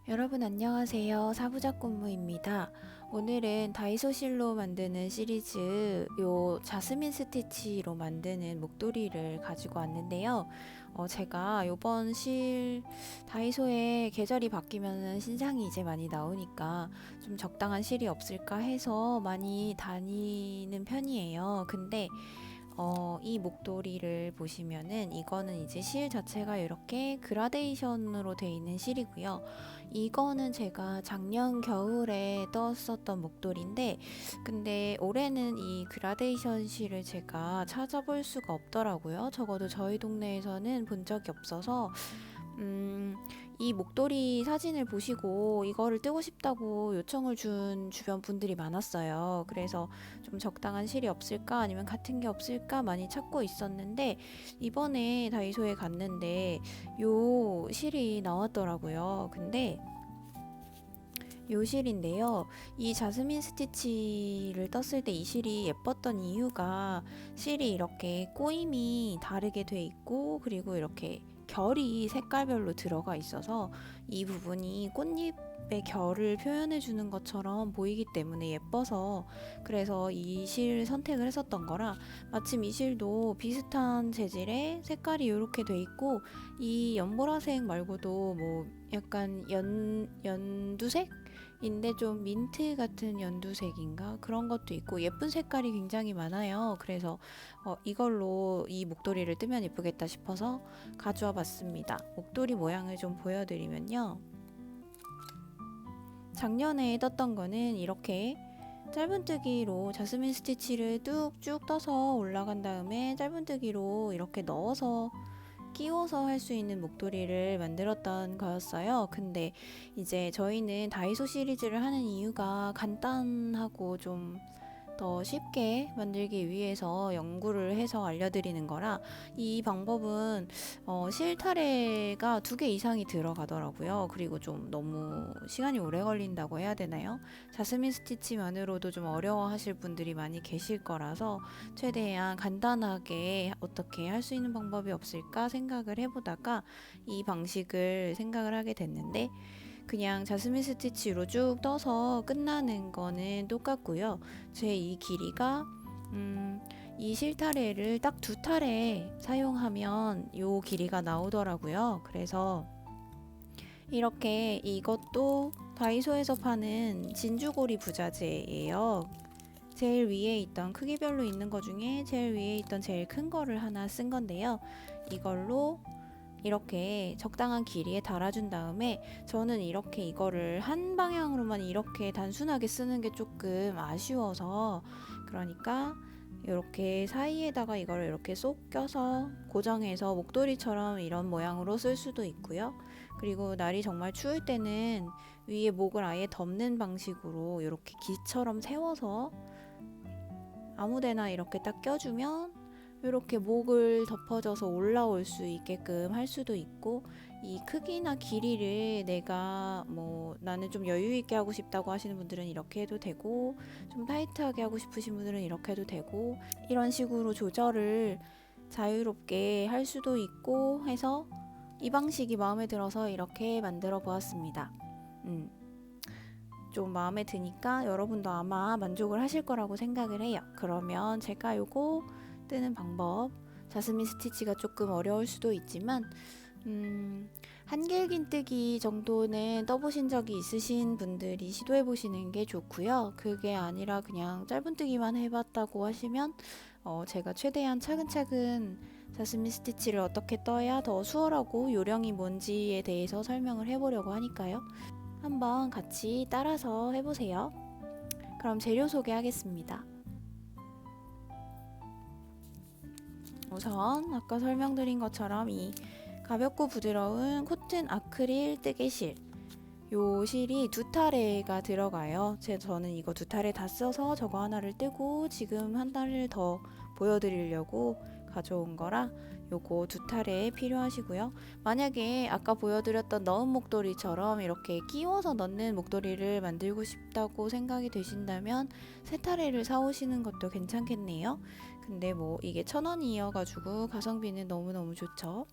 여러분 안녕하세요. 사부작군무입니다. 오늘은 다이소 실로 만드는 시리즈 요 자스민 스티치로 만드는 목도리를 가지고 왔는데요. 제가 요번 실 다이소에 계절이 바뀌면 신상이 이제 많이 나오니까 좀 적당한 실이 없을까 해서 많이 다니는 편이에요. 근데 이 목도리를 보시면은 이거는 이제 실 자체가 이렇게 그라데이션으로 되어 있는 실이고요. 이거는 제가 작년 겨울에 떴었던 목도리인데, 근데 올해는 이 그라데이션 실을 제가 찾아볼 수가 없더라고요. 적어도 저희 동네에서는 본 적이 없어서 이 목도리 사진을 보시고 이거를 뜨고 싶다고 요청을 준 주변 분들이 많았어요. 그래서 좀 적당한 실이 없을까 아니면 같은 게 없을까 많이 찾고 있었는데 이번에 다이소에 갔는데 요 실이 나왔더라고요. 근데 요 실인데요. 이 자스민 스티치를 떴을 때 이 실이 예뻤던 이유가 실이 이렇게 꼬임이 다르게 돼 있고 그리고 이렇게 결이 색깔별로 들어가 있어서 이 부분이 꽃잎의 결을 표현해 주는 것처럼 보이기 때문에 예뻐서 그래서 이 실 선택을 했었던 거라 마침 이 실도 비슷한 재질의 색깔이 이렇게 돼 있고 이 연보라색 말고도 뭐 약간 연두색? 인데 좀 민트 같은 연두색인가 그런 것도 있고 예쁜 색깔이 굉장히 많아요. 그래서 이걸로 이 목도리를 뜨면 예쁘겠다 싶어서 가져와 봤습니다. 목도리 모양을 좀 보여드리면요. 작년에 떴던 거는 이렇게 짧은뜨기로 자스민 스티치를 뚝쭉 떠서 올라간 다음에 짧은뜨기로 이렇게 넣어서 끼워서 할 수 있는 목도리를 만들었던 거였어요. 근데 이제 저희는 다이소 시리즈를 하는 이유가 간단하고 좀 더 쉽게 만들기 위해서 연구를 해서 알려드리는 거라 이 방법은 실타래가 2개 이상이 들어가더라고요. 그리고 좀 너무 시간이 오래 걸린다고 해야 되나요? 자스민 스티치만으로도 좀 어려워하실 분들이 많이 계실 거라서 최대한 간단하게 어떻게 할 수 있는 방법이 없을까 생각을 해보다가 이 방식을 생각을 하게 됐는데 그냥 자스민 스티치로 쭉 떠서 끝나는 거는 똑같고요. 제 이 길이가 이 실타래를 딱 2타래 사용하면 요 길이가 나오더라고요. 그래서 이렇게 이것도 다이소에서 파는 진주고리 부자재예요. 제일 위에 있던 크기별로 있는 것 중에 제일 위에 있던 제일 큰 거를 하나 쓴 건데요. 이걸로 이렇게 적당한 길이에 달아준 다음에 저는 이렇게 이거를 한 방향으로만 이렇게 단순하게 쓰는 게 조금 아쉬워서 그러니까 이렇게 사이에다가 이걸 이렇게 쏙 껴서 고정해서 목도리처럼 이런 모양으로 쓸 수도 있고요. 그리고 날이 정말 추울 때는 위에 목을 아예 덮는 방식으로 이렇게 기처럼 세워서 아무데나 이렇게 딱 껴주면 이렇게 목을 덮어져서 올라올 수 있게끔 할 수도 있고 이 크기나 길이를 내가 뭐 나는 좀 여유 있게 하고 싶다고 하시는 분들은 이렇게 해도 되고 좀 타이트하게 하고 싶으신 분들은 이렇게 해도 되고 이런 식으로 조절을 자유롭게 할 수도 있고 해서 이 방식이 마음에 들어서 이렇게 만들어 보았습니다. 좀 마음에 드니까 여러분도 아마 만족을 하실 거라고 생각을 해요. 그러면 제가 요거 뜨는 방법 자스민 스티치가 조금 어려울 수도 있지만 한길긴 뜨기 정도는 떠보신 적이 있으신 분들이 시도해 보시는 게 좋고요. 그게 아니라 그냥 짧은 뜨기만 해봤다고 하시면 제가 최대한 차근차근 자스민 스티치를 어떻게 떠야 더 수월하고 요령이 뭔지에 대해서 설명을 해보려고 하니까요. 한번 같이 따라서 해보세요. 그럼 재료 소개하겠습니다. 우선 아까 설명드린 것처럼 이 가볍고 부드러운 코튼 아크릴 뜨개실 요 실이 2타래가 들어가요. 저는 이거 2타래 다 써서 저거 하나를 뜨고 지금 한 달을 더 보여드리려고 가져온 거라 요거 2타래 필요하시고요. 만약에 아까 보여드렸던 넣은 목도리처럼 이렇게 끼워서 넣는 목도리를 만들고 싶다고 생각이 되신다면 3타래를 사오시는 것도 괜찮겠네요. 근데 뭐 이게 1,000원이어가지고 가성비는 너무너무 좋죠.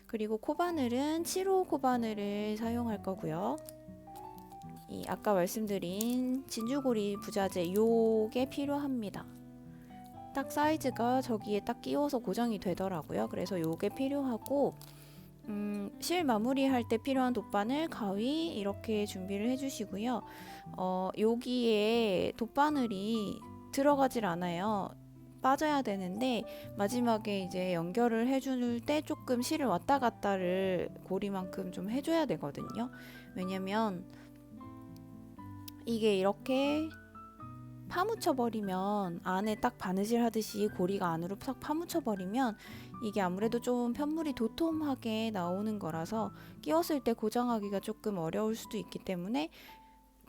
그리고 코바늘은 7호 코바늘을 사용할 거고요. 이 아까 말씀드린 진주고리 부자재 요게 필요합니다. 딱 사이즈가 저기에 딱 끼워서 고정이 되더라고요. 그래서 요게 필요하고 실 마무리할 때 필요한 돗바늘, 가위 이렇게 준비를 해주시고요. 여기에 돗바늘이 들어가질 않아요. 빠져야 되는데 마지막에 이제 연결을 해줄 때 조금 실을 왔다 갔다를 고리만큼 좀 해줘야 되거든요. 왜냐면 이게 이렇게 파묻혀 버리면 안에 딱 바느질 하듯이 고리가 안으로 싹 파묻혀 버리면 이게 아무래도 좀 편물이 도톰하게 나오는 거라서 끼웠을 때 고정하기가 조금 어려울 수도 있기 때문에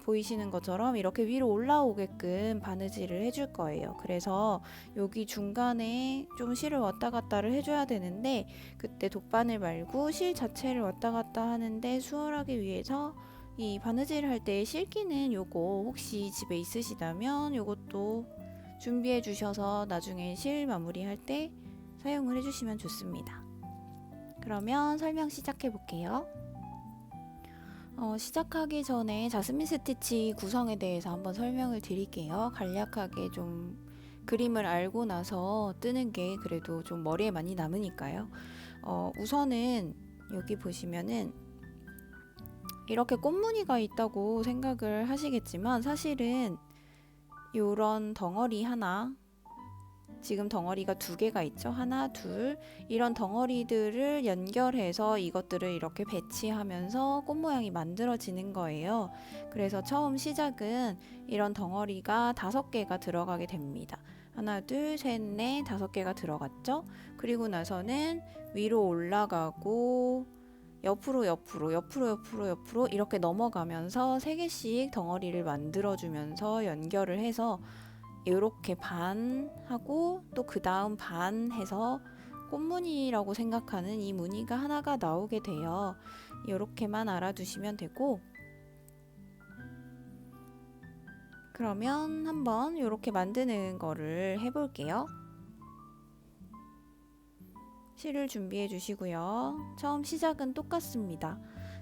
보이시는 것처럼 이렇게 위로 올라오게끔 바느질을 해줄 거예요. 그래서 여기 중간에 좀 실을 왔다 갔다를 해줘야 되는데 그때 돗바늘 말고 실 자체를 왔다 갔다 하는데 수월하기 위해서 이 바느질 할 때 실기는 요거 혹시 집에 있으시다면 요것도 준비해 주셔서 나중에 실 마무리 할 때 사용을 해주시면 좋습니다. 그러면 설명 시작해 볼게요. 시작하기 전에 자스민 스티치 구성에 대해서 한번 설명을 드릴게요. 간략하게 좀 그림을 알고 나서 뜨는 게 그래도 좀 머리에 많이 남으니까요. 우선은 여기 보시면은 이렇게 꽃무늬가 있다고 생각을 하시겠지만 사실은 요런 덩어리 하나, 지금 덩어리가 두 개가 있죠. 하나, 둘, 이런 덩어리들을 연결해서 이것들을 이렇게 배치하면서 꽃 모양이 만들어지는 거예요. 그래서 처음 시작은 이런 덩어리가 5개가 들어가게 됩니다. 하나, 둘, 셋, 넷, 5개가 들어갔죠. 그리고 나서는 위로 올라가고 옆으로 이렇게 넘어가면서 3개씩 덩어리를 만들어주면서 연결을 해서 이렇게 반 하고 또 그 다음 반 해서 꽃무늬라고 생각하는 이 무늬가 하나가 나오게 돼요. 이렇게만 알아두시면 되고, 그러면 한번 이렇게 만드는 거를 해볼게요. 실을 준비해 주시고요. 처음 시작은 똑같습니다.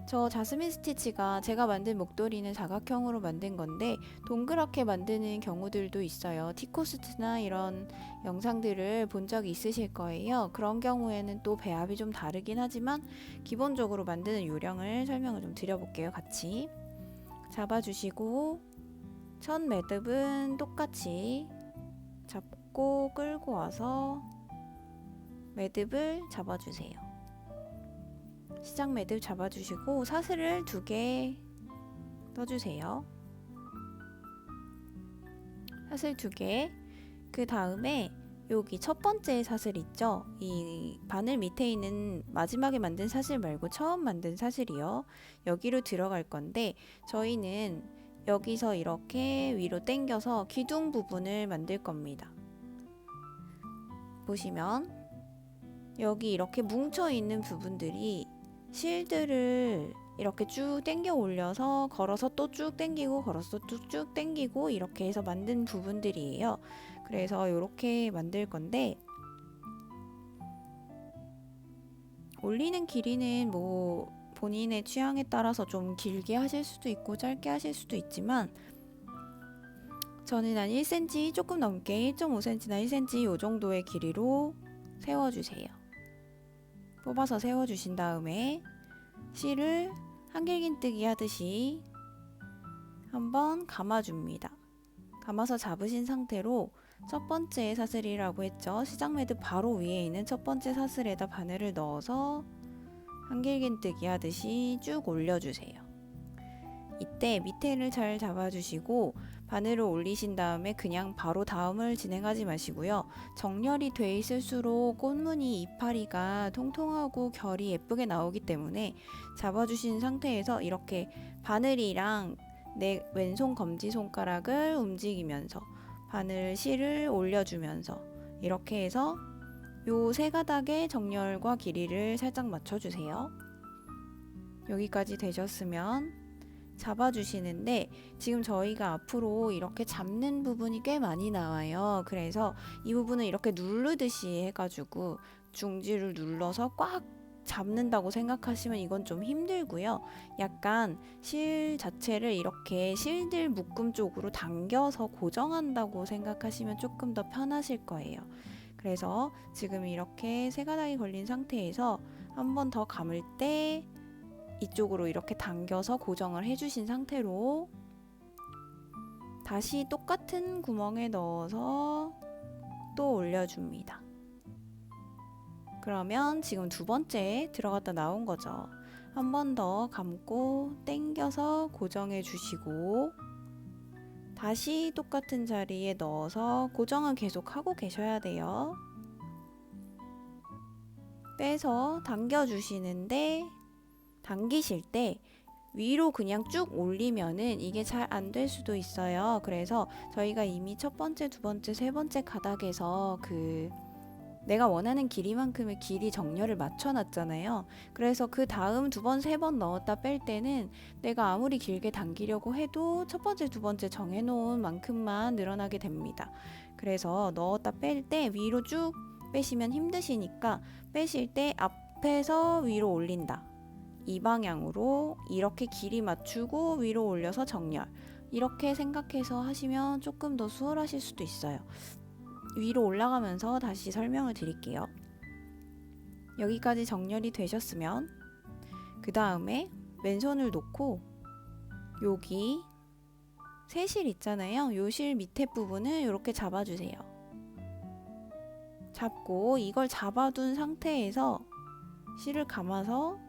저 자스민 스티치가 제가 만든 목도리는 사각형으로 만든 건데 동그랗게 만드는 경우들도 있어요. 티코스트나 이런 영상들을 본 적이 있으실 거예요. 그런 경우에는 또 배합이 좀 다르긴 하지만 기본적으로 만드는 요령을 설명을 좀 드려볼게요. 같이 잡아주시고 첫 매듭은 똑같이 잡고 끌고 와서 매듭을 잡아주세요. 시작 매듭 잡아주시고 사슬을 2개 떠주세요. 사슬 2개. 그 다음에 여기 첫 번째 사슬 있죠? 이 바늘 밑에 있는 마지막에 만든 사슬 말고 처음 만든 사슬이요. 여기로 들어갈 건데 저희는 여기서 이렇게 위로 당겨서 기둥 부분을 만들 겁니다. 보시면 여기 이렇게 뭉쳐 있는 부분들이 실들을 이렇게 쭉 당겨 올려서 걸어서 또 쭉 당기고 걸어서 쭉 당기고 이렇게 해서 만든 부분들이에요. 그래서 이렇게 만들 건데 올리는 길이는 뭐 본인의 취향에 따라서 좀 길게 하실 수도 있고 짧게 하실 수도 있지만 저는 한 1cm 조금 넘게 1.5cm나 1cm 이 정도의 길이로 세워주세요. 뽑아서 세워주신 다음에 실을 한길긴뜨기 하듯이 한번 감아줍니다. 감아서 잡으신 상태로 첫 번째 사슬이라고 했죠. 시작 매듭 바로 위에 있는 첫 번째 사슬에다 바늘을 넣어서 한길긴뜨기 하듯이 쭉 올려주세요. 이때 밑에를 잘 잡아주시고 바늘을 올리신 다음에 그냥 바로 다음을 진행하지 마시고요. 정렬이 돼 있을수록 꽃무늬 이파리가 통통하고 결이 예쁘게 나오기 때문에 잡아주신 상태에서 이렇게 바늘이랑 내 왼손 검지손가락을 움직이면서 바늘 실을 올려주면서 이렇게 해서 요 3가닥의 정렬과 길이를 살짝 맞춰주세요. 여기까지 되셨으면 잡아주시는데 지금 저희가 앞으로 이렇게 잡는 부분이 꽤 많이 나와요. 그래서 이 부분을 이렇게 누르듯이 해가지고 중지를 눌러서 꽉 잡는다고 생각하시면 이건 좀 힘들고요. 약간 실 자체를 이렇게 실들 묶음 쪽으로 당겨서 고정한다고 생각하시면 조금 더 편하실 거예요. 그래서 지금 이렇게 세 가닥이 걸린 상태에서 한 번 더 감을 때 이쪽으로 이렇게 당겨서 고정을 해주신 상태로 다시 똑같은 구멍에 넣어서 또 올려줍니다. 그러면 지금 두 번째 들어갔다 나온 거죠. 한 번 더 감고 당겨서 고정해 주시고 다시 똑같은 자리에 넣어서 고정은 계속 하고 계셔야 돼요. 빼서 당겨 주시는데 당기실 때 위로 그냥 쭉 올리면은 이게 잘 안 될 수도 있어요. 그래서 저희가 이미 첫 번째, 두 번째, 세 번째 가닥에서 내가 원하는 길이만큼의 길이 정렬을 맞춰놨잖아요. 그래서 그 다음 두 번, 세 번 넣었다 뺄 때는 내가 아무리 길게 당기려고 해도 첫 번째, 두 번째 정해놓은 만큼만 늘어나게 됩니다. 그래서 넣었다 뺄 때 위로 쭉 빼시면 힘드시니까 빼실 때 앞에서 위로 올린다. 이 방향으로 이렇게 길이 맞추고 위로 올려서 정렬. 이렇게 생각해서 하시면 조금 더 수월하실 수도 있어요. 위로 올라가면서 다시 설명을 드릴게요. 여기까지 정렬이 되셨으면 그 다음에 왼손을 놓고 여기 새 실 있잖아요. 요 실 밑에 부분을 이렇게 잡아주세요. 잡고 이걸 잡아둔 상태에서 실을 감아서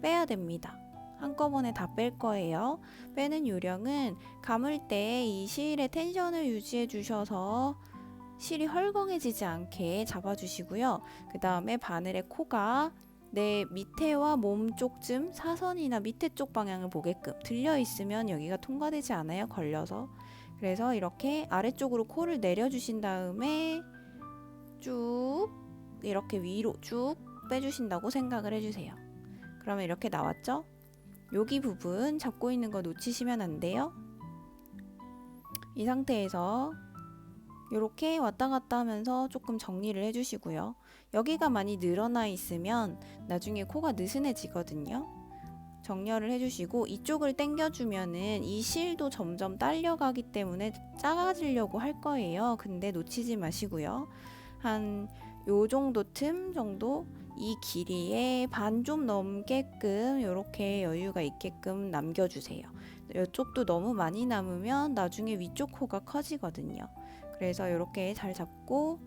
빼야 됩니다. 한꺼번에 다 뺄 거예요. 빼는 요령은 감을 때 이 실의 텐션을 유지해 주셔서 실이 헐렁해지지 않게 잡아주시고요. 그 다음에 바늘의 코가 내 밑에와 몸 쪽쯤 사선이나 밑에 쪽 방향을 보게끔 들려 있으면 여기가 통과되지 않아요. 걸려서. 그래서 이렇게 아래쪽으로 코를 내려주신 다음에 쭉 이렇게 위로 쭉 빼주신다고 생각을 해주세요. 그러면 이렇게 나왔죠? 여기 부분 잡고 있는 거 놓치시면 안 돼요. 이 상태에서 이렇게 왔다 갔다 하면서 조금 정리를 해주시고요. 여기가 많이 늘어나 있으면 나중에 코가 느슨해지거든요. 정렬을 해주시고 이쪽을 당겨주면은 이 실도 점점 딸려가기 때문에 작아지려고 할 거예요. 근데 놓치지 마시고요. 한 요 정도 틈 정도 이 길이에 반 좀 넘게끔 이렇게 여유가 있게끔 남겨주세요. 이쪽도 너무 많이 남으면 나중에 위쪽 코가 커지거든요. 그래서 이렇게 잘 잡고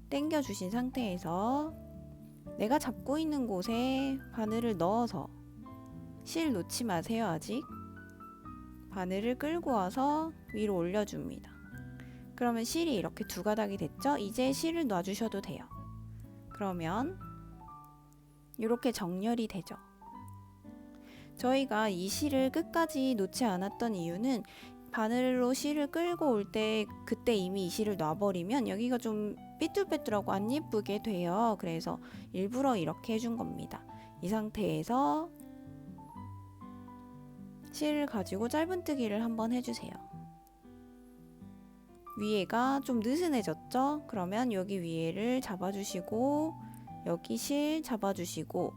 당겨 주신 상태에서 내가 잡고 있는 곳에 바늘을 넣어서 실 놓지 마세요. 아직 바늘을 끌고 와서 위로 올려줍니다. 그러면 실이 이렇게 두 가닥이 됐죠? 이제 실을 놔주셔도 돼요. 그러면 이렇게 정렬이 되죠. 저희가 이 실을 끝까지 놓지 않았던 이유는 바늘로 실을 끌고 올 때 그때 이미 이 실을 놔버리면 여기가 좀 삐뚤빼뚤하고 안 예쁘게 돼요. 그래서 일부러 이렇게 해준 겁니다. 이 상태에서 실을 가지고 짧은뜨기를 한번 해주세요. 위에가 좀 느슨해졌죠? 그러면 여기 위에를 잡아주시고 여기 실 잡아주시고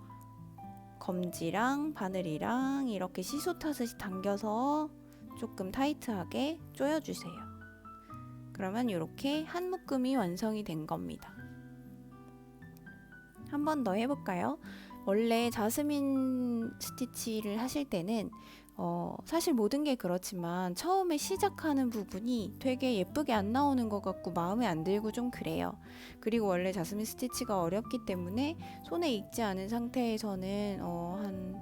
검지랑 바늘이랑 이렇게 시소 타듯이 당겨서 조금 타이트하게 조여주세요. 그러면 이렇게 한 묶음이 완성이 된 겁니다. 한 번 더 해볼까요? 원래 자스민 스티치를 하실 때는 사실 모든 게 그렇지만 처음에 시작하는 부분이 되게 예쁘게 안 나오는 것 같고 마음에 안 들고 좀 그래요. 그리고 원래 자스민 스티치가 어렵기 때문에 손에 익지 않은 상태에서는 한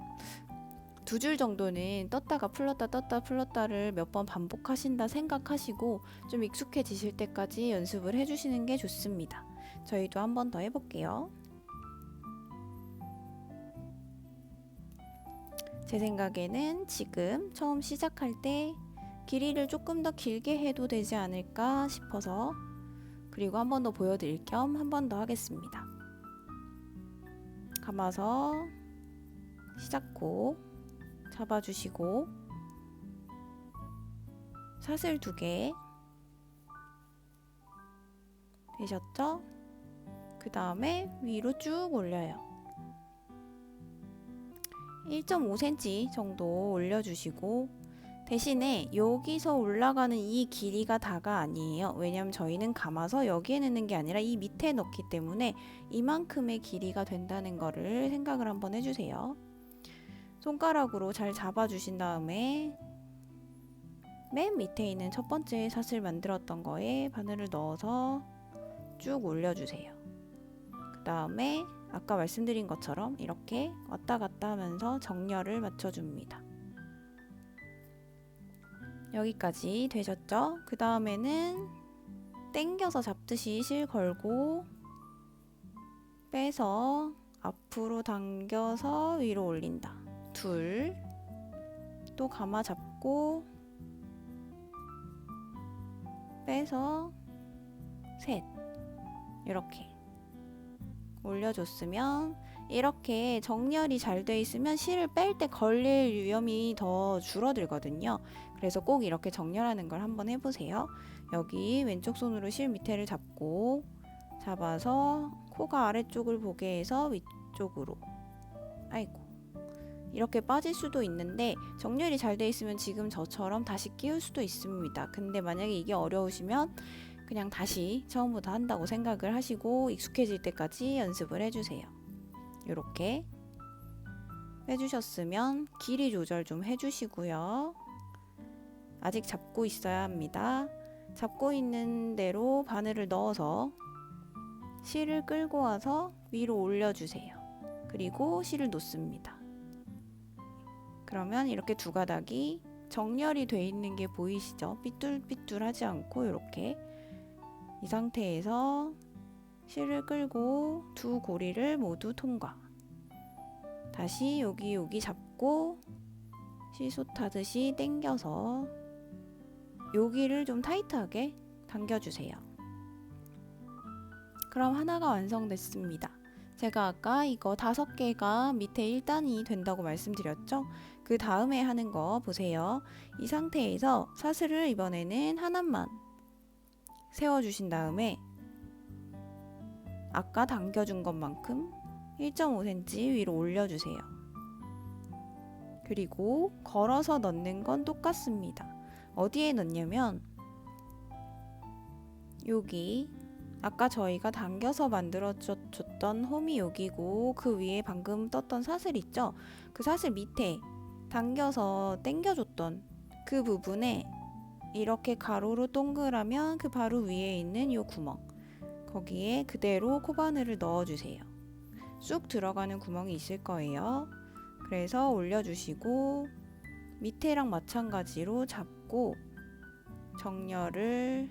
2줄 정도는 떴다가 풀렀다 떴다 풀렀다를 몇 번 반복하신다 생각하시고 좀 익숙해지실 때까지 연습을 해주시는 게 좋습니다. 저희도 한 번 더 해볼게요. 제 생각에는 지금 처음 시작할 때 길이를 조금 더 길게 해도 되지 않을까 싶어서 그리고 한 번 더 보여드릴 겸 한 번 더 하겠습니다. 감아서 시작코 잡아주시고 사슬 2개 되셨죠? 그 다음에 위로 쭉 올려요. 1.5cm 정도 올려주시고, 대신에 여기서 올라가는 이 길이가 다가 아니에요. 왜냐면 저희는 감아서 여기에 넣는 게 아니라 이 밑에 넣기 때문에 이만큼의 길이가 된다는 거를 생각을 한번 해주세요. 손가락으로 잘 잡아주신 다음에 맨 밑에 있는 첫 번째 사슬 만들었던 거에 바늘을 넣어서 쭉 올려주세요. 그 다음에 아까 말씀드린 것처럼 이렇게 왔다 갔다 하면서 정렬을 맞춰줍니다. 여기까지 되셨죠? 그 다음에는 당겨서 잡듯이 실 걸고 빼서 앞으로 당겨서 위로 올린다. 둘, 또 감아 잡고 빼서 셋, 이렇게 올려줬으면, 이렇게 정렬이 잘 돼 있으면 실을 뺄 때 걸릴 위험이 더 줄어들거든요. 그래서 꼭 이렇게 정렬하는 걸 한번 해보세요. 여기 왼쪽 손으로 실 밑에를 잡아서 코가 아래쪽을 보게 해서 위쪽으로, 아이고, 이렇게 빠질 수도 있는데 정렬이 잘 돼 있으면 지금 저처럼 다시 끼울 수도 있습니다. 근데 만약에 이게 어려우시면 그냥 다시 처음부터 한다고 생각을 하시고 익숙해질 때까지 연습을 해주세요. 이렇게 해주셨으면 길이 조절 좀 해주시고요. 아직 잡고 있어야 합니다. 잡고 있는 대로 바늘을 넣어서 실을 끌고 와서 위로 올려주세요. 그리고 실을 놓습니다. 그러면 이렇게 두 가닥이 정렬이 돼 있는 게 보이시죠? 삐뚤삐뚤하지 않고 이렇게, 이 상태에서 실을 끌고 두 고리를 모두 통과. 다시 여기 잡고 시소 타듯이 당겨서 여기를 좀 타이트하게 당겨주세요. 그럼 하나가 완성됐습니다. 제가 아까 이거 5개가 밑에 1단이 된다고 말씀드렸죠? 그 다음에 하는 거 보세요. 이 상태에서 사슬을 이번에는 하나만 세워주신 다음에 아까 당겨준 것만큼 1.5cm 위로 올려주세요. 그리고 걸어서 넣는 건 똑같습니다. 어디에 넣냐면 여기 아까 저희가 당겨서 만들어줬던 홈이 여기고, 그 위에 방금 떴던 사슬 있죠? 그 사슬 밑에 당겨서 당겨줬던 그 부분에 이렇게 가로로 동그라면 그 바로 위에 있는 요 구멍, 거기에 그대로 코바늘을 넣어주세요. 쑥 들어가는 구멍이 있을 거예요. 그래서 올려주시고 밑에랑 마찬가지로 잡고 정렬을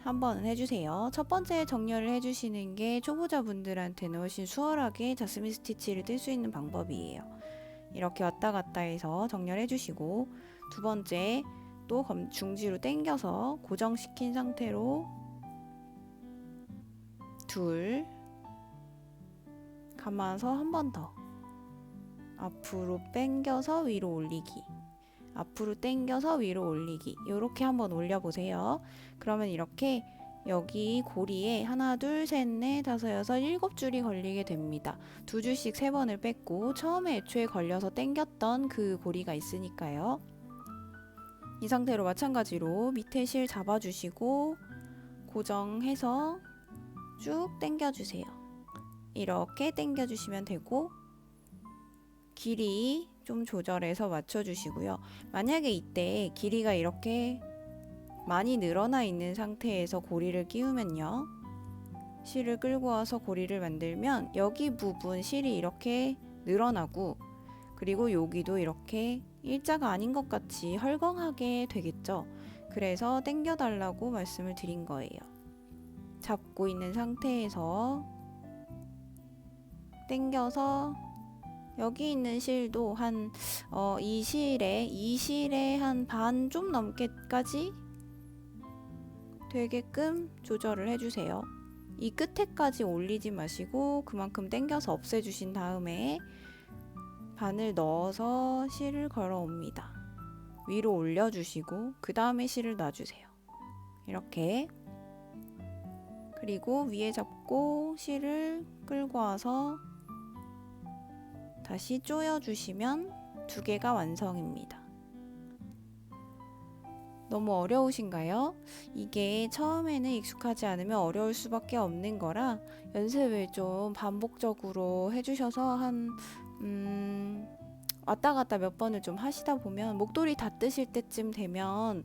한번 해주세요. 첫 번째 정렬을 해주시는 게 초보자분들한테는 훨씬 수월하게 자스민 스티치를 뜰 수 있는 방법이에요. 이렇게 왔다 갔다 해서 정렬해주시고, 두 번째 또 중지로 당겨서 고정시킨 상태로 둘, 감아서 한 번 더 앞으로 당겨서 위로 올리기, 앞으로 당겨서 위로 올리기, 이렇게 한번 올려보세요. 그러면 이렇게 여기 고리에 하나, 둘, 셋, 넷, 다섯, 여섯, 7줄이 걸리게 됩니다. 2줄씩 3번을 뺐고 처음에 애초에 걸려서 당겼던 그 고리가 있으니까요. 이 상태로 마찬가지로 밑에 실 잡아주시고 고정해서 쭉 당겨주세요. 이렇게 당겨주시면 되고, 길이 좀 조절해서 맞춰주시고요. 만약에 이때 길이가 이렇게 많이 늘어나 있는 상태에서 고리를 끼우면요, 실을 끌고 와서 고리를 만들면 여기 부분 실이 이렇게 늘어나고, 그리고 여기도 이렇게 일자가 아닌 것 같이 헐렁하게 되겠죠. 그래서 당겨 달라고 말씀을 드린 거예요. 잡고 있는 상태에서 당겨서 여기 있는 실도 이 실에 한 반 좀 넘게까지 되게끔 조절을 해주세요. 이 끝에까지 올리지 마시고 그만큼 당겨서 없애주신 다음에 바늘 넣어서 실을 걸어 옵니다. 위로 올려주시고 그 다음에 실을 놔주세요. 이렇게. 그리고 위에 잡고 실을 끌고 와서 다시 조여주시면 두 개가 완성입니다. 너무 어려우신가요? 이게 처음에는 익숙하지 않으면 어려울 수밖에 없는 거라 연습을 좀 반복적으로 해주셔서 왔다 갔다 몇 번을 좀 하시다 보면 목도리 다 뜨실 때쯤 되면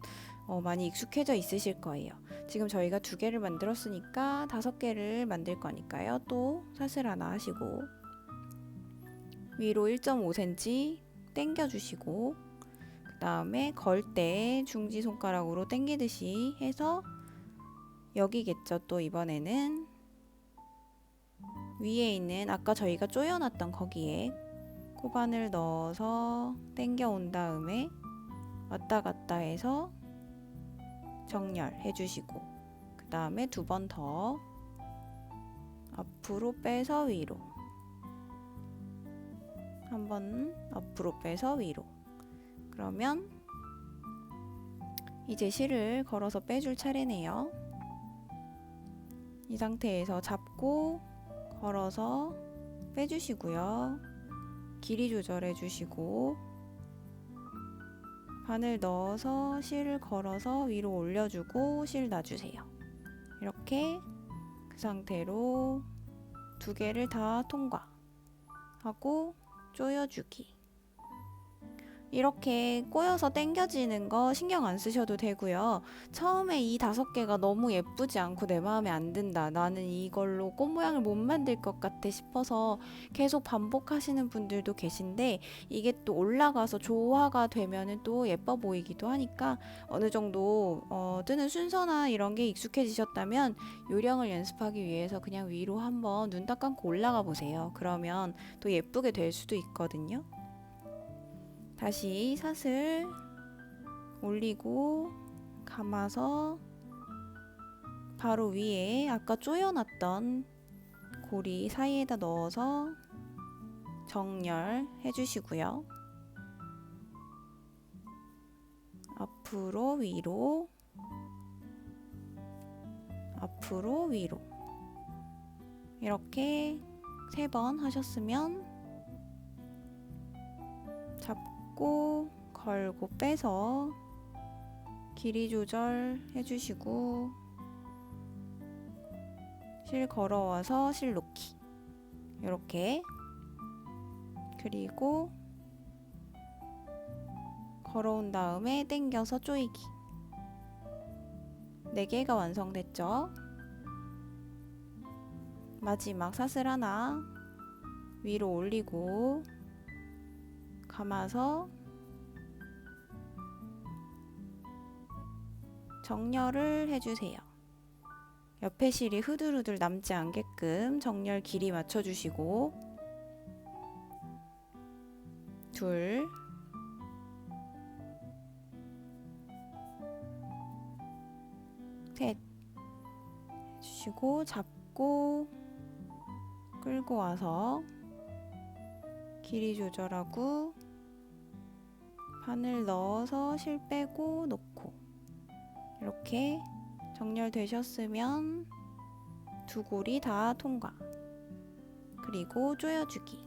많이 익숙해져 있으실 거예요. 지금 저희가 2개를 만들었으니까 5개를 만들 거니까요. 또 사슬 하나 하시고 위로 1.5cm 당겨주시고 그 다음에 걸 때 중지 손가락으로 당기듯이 해서 여기겠죠. 또 이번에는 위에 있는 아까 저희가 조여놨던 거기에 코바늘 넣어서 당겨 온 다음에 왔다 갔다 해서 정렬해 주시고 그 다음에 2번 더 앞으로 빼서 위로 한 번 앞으로 빼서 위로. 그러면 이제 실을 걸어서 빼줄 차례네요. 이 상태에서 잡고 걸어서 빼주시고요. 길이 조절해 주시고 바늘 넣어서 실을 걸어서 위로 올려주고 실 놔주세요. 이렇게 그 상태로 2개를 다 통과하고 조여주기. 이렇게 꼬여서 당겨지는 거 신경 안 쓰셔도 되고요. 처음에 이 5개가 너무 예쁘지 않고 내 마음에 안 든다. 나는 이걸로 꽃 모양을 못 만들 것 같아 싶어서 계속 반복하시는 분들도 계신데 이게 또 올라가서 조화가 되면은 또 예뻐 보이기도 하니까 어느 정도 뜨는 순서나 이런 게 익숙해지셨다면 요령을 연습하기 위해서 그냥 위로 한번 눈 딱 감고 올라가 보세요. 그러면 또 예쁘게 될 수도 있거든요. 다시 사슬 올리고 감아서 바로 위에 아까 조여놨던 고리 사이에다 넣어서 정렬해 주시고요. 앞으로 위로 앞으로 위로 이렇게 3번 하셨으면 잡고 걸고 빼서 길이 조절 해주시고 실 걸어와서 실 놓기 이렇게 그리고 걸어온 다음에 당겨서 조이기 4개가 완성됐죠. 마지막 사슬 하나 위로 올리고 감아서 정렬을 해주세요. 옆에 실이 흐들흐들 남지 않게끔 정렬 길이 맞춰주시고 둘 셋 해주시고 잡고 끌고 와서 길이 조절하고 바늘 넣어서 실 빼고 놓고 이렇게 정렬되셨으면 2고리 다 통과 그리고 조여주기.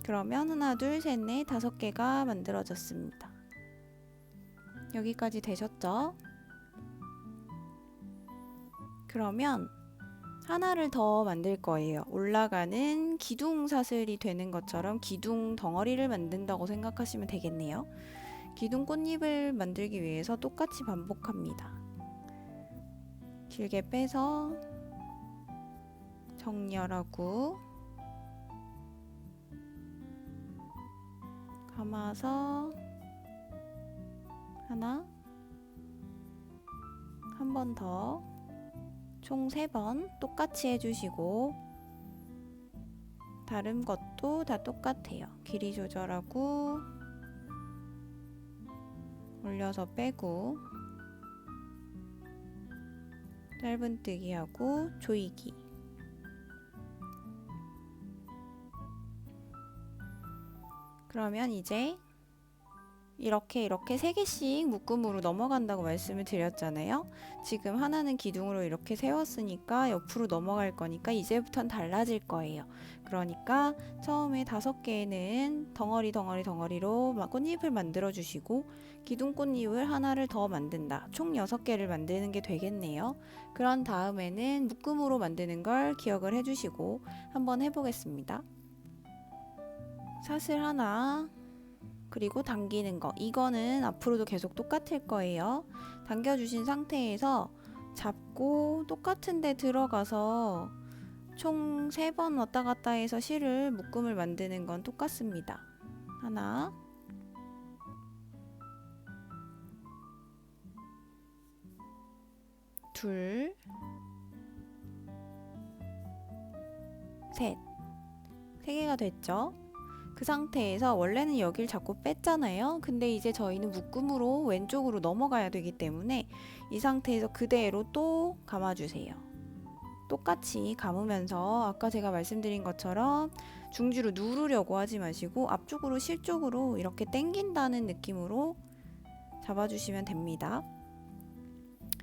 그러면 하나 둘 셋 넷 5개가 만들어졌습니다. 여기까지 되셨죠? 그러면 하나를 더 만들 거예요. 올라가는 기둥 사슬이 되는 것처럼 기둥 덩어리를 만든다고 생각하시면 되겠네요. 기둥 꽃잎을 만들기 위해서 똑같이 반복합니다. 길게 빼서 정렬하고 감아서 하나 한 번 더 총 3번 똑같이 해주시고 다른 것도 다 똑같아요. 길이 조절하고 올려서 빼고 짧은뜨기 하고 조이기 그러면 이제 이렇게 3개씩 묶음으로 넘어간다고 말씀을 드렸잖아요. 지금 하나는 기둥으로 이렇게 세웠으니까 옆으로 넘어갈 거니까 이제부턴 달라질 거예요. 그러니까 처음에 5개는 덩어리로 꽃잎을 만들어 주시고 기둥 꽃잎을 하나를 더 만든다. 총 6개를 만드는 게 되겠네요. 그런 다음에는 묶음으로 만드는 걸 기억을 해주시고 한번 해보겠습니다. 사슬 하나, 그리고 당기는 거, 이거는 앞으로도 계속 똑같을 거예요. 당겨주신 상태에서 잡고 똑같은 데 들어가서 총 3번 왔다 갔다 해서 실을 묶음을 만드는 건 똑같습니다. 하나, 둘, 셋. 3개가 됐죠? 그 상태에서 원래는 여길 자꾸 뺐잖아요. 근데 이제 저희는 묶음으로 왼쪽으로 넘어가야 되기 때문에 이 상태에서 그대로 또 감아주세요. 똑같이 감으면서 아까 제가 말씀드린 것처럼 중지로 누르려고 하지 마시고 앞쪽으로 실 쪽으로 이렇게 당긴다는 느낌으로 잡아주시면 됩니다.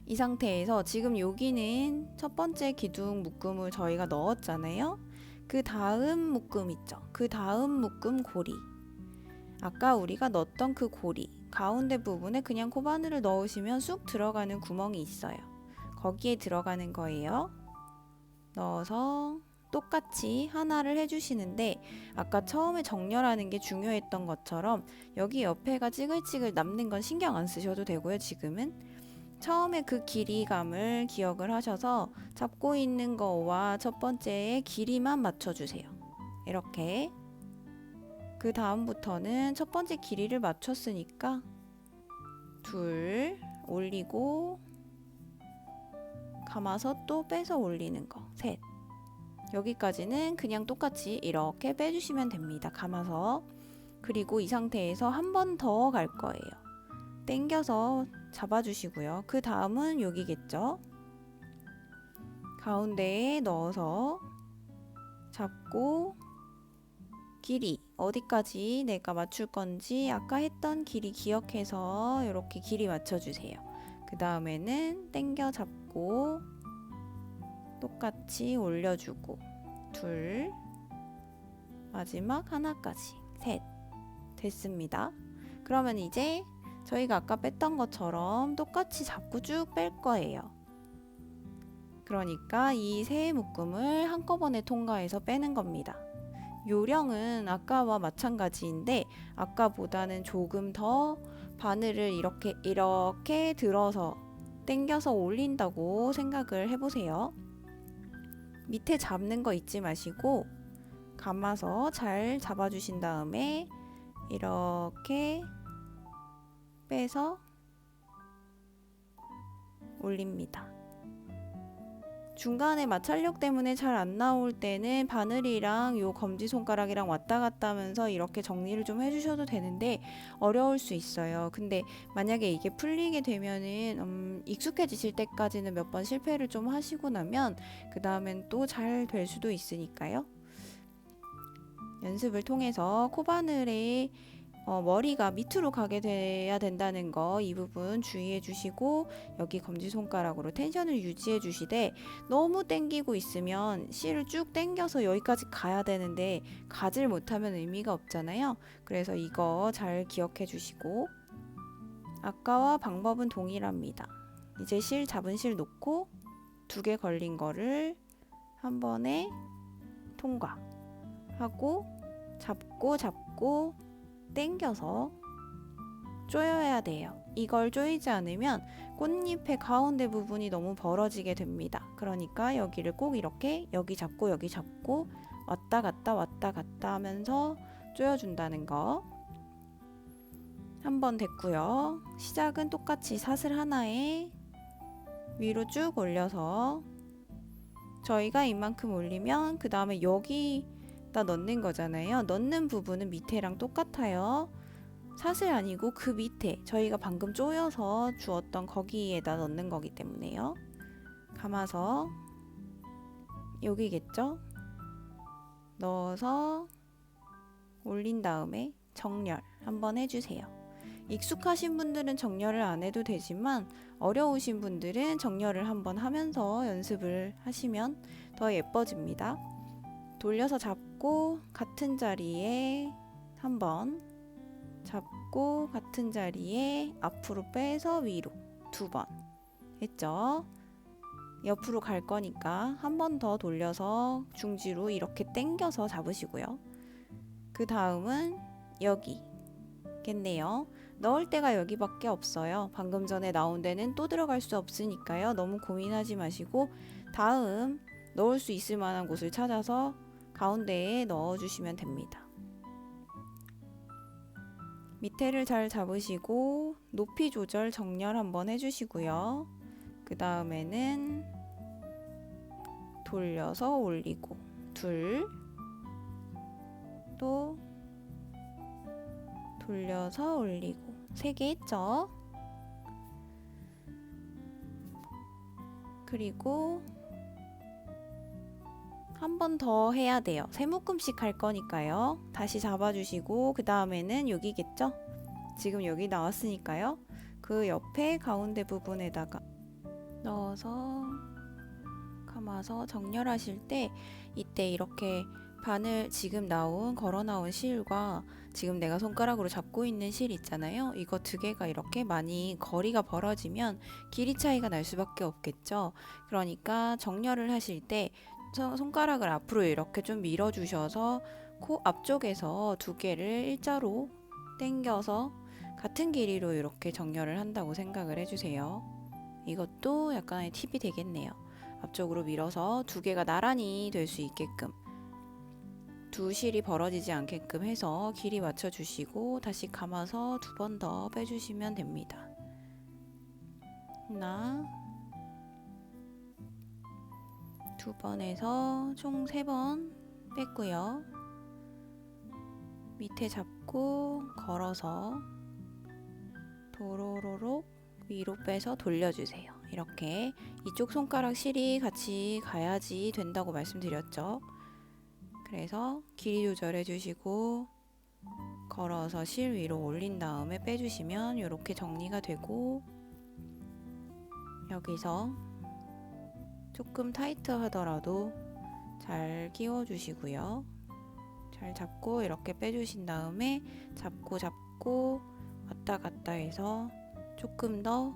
이 상태에서 지금 여기는 첫 번째 기둥 묶음을 저희가 넣었잖아요. 그 다음 묶음 있죠. 그 다음 묶음 고리, 아까 우리가 넣었던 그 고리 가운데 부분에 그냥 코바늘을 넣으시면 쑥 들어가는 구멍이 있어요. 거기에 들어가는 거예요. 넣어서 똑같이 하나를 해주시는데 아까 처음에 정렬하는 게 중요했던 것처럼 여기 옆에가 찌글찌글 남는 건 신경 안 쓰셔도 되고요. 지금은 처음에 그 길이감을 기억을 하셔서 잡고 있는 거와 첫 번째의 길이만 맞춰주세요. 이렇게. 그 다음부터는 첫 번째 길이를 맞췄으니까 둘 올리고 감아서 또 빼서 올리는 거 셋. 여기까지는 그냥 똑같이 이렇게 빼주시면 됩니다. 감아서. 그리고 이 상태에서 한 번 더 갈 거예요. 당겨서 잡아주시고요. 그 다음은 여기겠죠. 가운데에 넣어서 잡고 길이 어디까지 내가 맞출 건지 아까 했던 길이 기억해서 이렇게 길이 맞춰주세요. 그 다음에는 당겨 잡고 똑같이 올려주고 둘, 마지막 하나까지 셋. 됐습니다. 그러면 이제 저희가 아까 뺐던 것처럼 똑같이 잡고 쭉 뺄 거예요. 그러니까 이 세 묶음을 한꺼번에 통과해서 빼는 겁니다. 요령은 아까와 마찬가지인데 아까보다는 조금 더 바늘을 이렇게 들어서 당겨서 올린다고 생각을 해보세요. 밑에 잡는 거 잊지 마시고 감아서 잘 잡아주신 다음에 이렇게 빼서 올립니다. 중간에 마찰력 때문에 잘 안 나올 때는 바늘이랑 요 검지손가락이랑 왔다 갔다 하면서 이렇게 정리를 좀 해주셔도 되는데 어려울 수 있어요. 근데 만약에 이게 풀리게 되면은 익숙해지실 때까지는 몇 번 실패를 좀 하시고 나면 그 다음엔 또 잘 될 수도 있으니까요. 연습을 통해서 코바늘에 머리가 밑으로 가게 돼야 된다는 거, 이 부분 주의해 주시고 여기 검지손가락으로 텐션을 유지해 주시되 너무 당기고 있으면 실을 쭉 당겨서 여기까지 가야 되는데 가질 못하면 의미가 없잖아요. 그래서 이거 잘 기억해 주시고 아까와 방법은 동일합니다. 이제 실 잡은 실 놓고 2개 걸린 거를 한 번에 통과하고 잡고 당겨서 조여야 돼요. 이걸 조이지 않으면 꽃잎의 가운데 부분이 너무 벌어지게 됩니다. 그러니까 여기를 꼭 이렇게 여기 잡고 왔다 갔다 하면서 조여준다는 거. 한 번 됐고요. 시작은 똑같이 사슬 하나에 위로 쭉 올려서 저희가 이만큼 올리면 그 다음에 여기다 넣는 거잖아요. 넣는 부분은 밑에랑 똑같아요. 사슬 아니고 그 밑에 저희가 방금 조여서 주었던 거기에다 넣는 거기 때문에요. 감아서 여기겠죠? 넣어서 올린 다음에 정렬 한번 해주세요. 익숙하신 분들은 정렬을 안 해도 되지만 어려우신 분들은 정렬을 한번 하면서 연습을 하시면 더 예뻐집니다. 돌려서 잡고 같은 자리에 한번 잡고 같은 자리에 앞으로 빼서 위로 2번 했죠. 옆으로 갈 거니까 한 번 더 돌려서 중지로 이렇게 당겨서 잡으시고요. 그 다음은 여기겠네요. 넣을 데가 여기밖에 없어요. 방금 전에 나온 데는 또 들어갈 수 없으니까요. 너무 고민하지 마시고 다음 넣을 수 있을 만한 곳을 찾아서 가운데에 넣어주시면 됩니다. 밑에를 잘 잡으시고 높이 조절 정렬 한번 해주시고요. 그 다음에는 돌려서 올리고 둘, 또 돌려서 올리고 3개 했죠. 그리고 한 번 더 해야 돼요. 3묶음씩 할 거니까요. 다시 잡아주시고 그 다음에는 여기겠죠. 지금 여기 나왔으니까요. 그 옆에 가운데 부분에다가 넣어서 감아서 정렬하실 때 이때 이렇게 바늘 지금 걸어 나온 실과 지금 내가 손가락으로 잡고 있는 실 있잖아요. 이거 2개가 이렇게 많이 거리가 벌어지면 길이 차이가 날 수밖에 없겠죠. 그러니까 정렬을 하실 때 손가락을 앞으로 이렇게 좀 밀어 주셔서 코 앞쪽에서 2개를 일자로 당겨서 같은 길이로 이렇게 정렬을 한다고 생각을 해주세요. 이것도 약간의 팁이 되겠네요. 앞쪽으로 밀어서 2개가 나란히 될 수 있게끔 2실이 벌어지지 않게끔 해서 길이 맞춰 주시고 다시 감아서 2번 더 빼주시면 됩니다. 하나, 2번 해서 총 3번 뺐고요. 밑에 잡고 걸어서 도로로록 위로 빼서 돌려주세요. 이렇게 이쪽 손가락 실이 같이 가야지 된다고 말씀드렸죠. 그래서 길이 조절해 주시고 걸어서 실 위로 올린 다음에 빼주시면 이렇게 정리가 되고, 여기서 조금 타이트 하더라도 잘 끼워 주시고요. 잘 잡고 이렇게 빼주신 다음에 잡고 왔다 갔다 해서 조금 더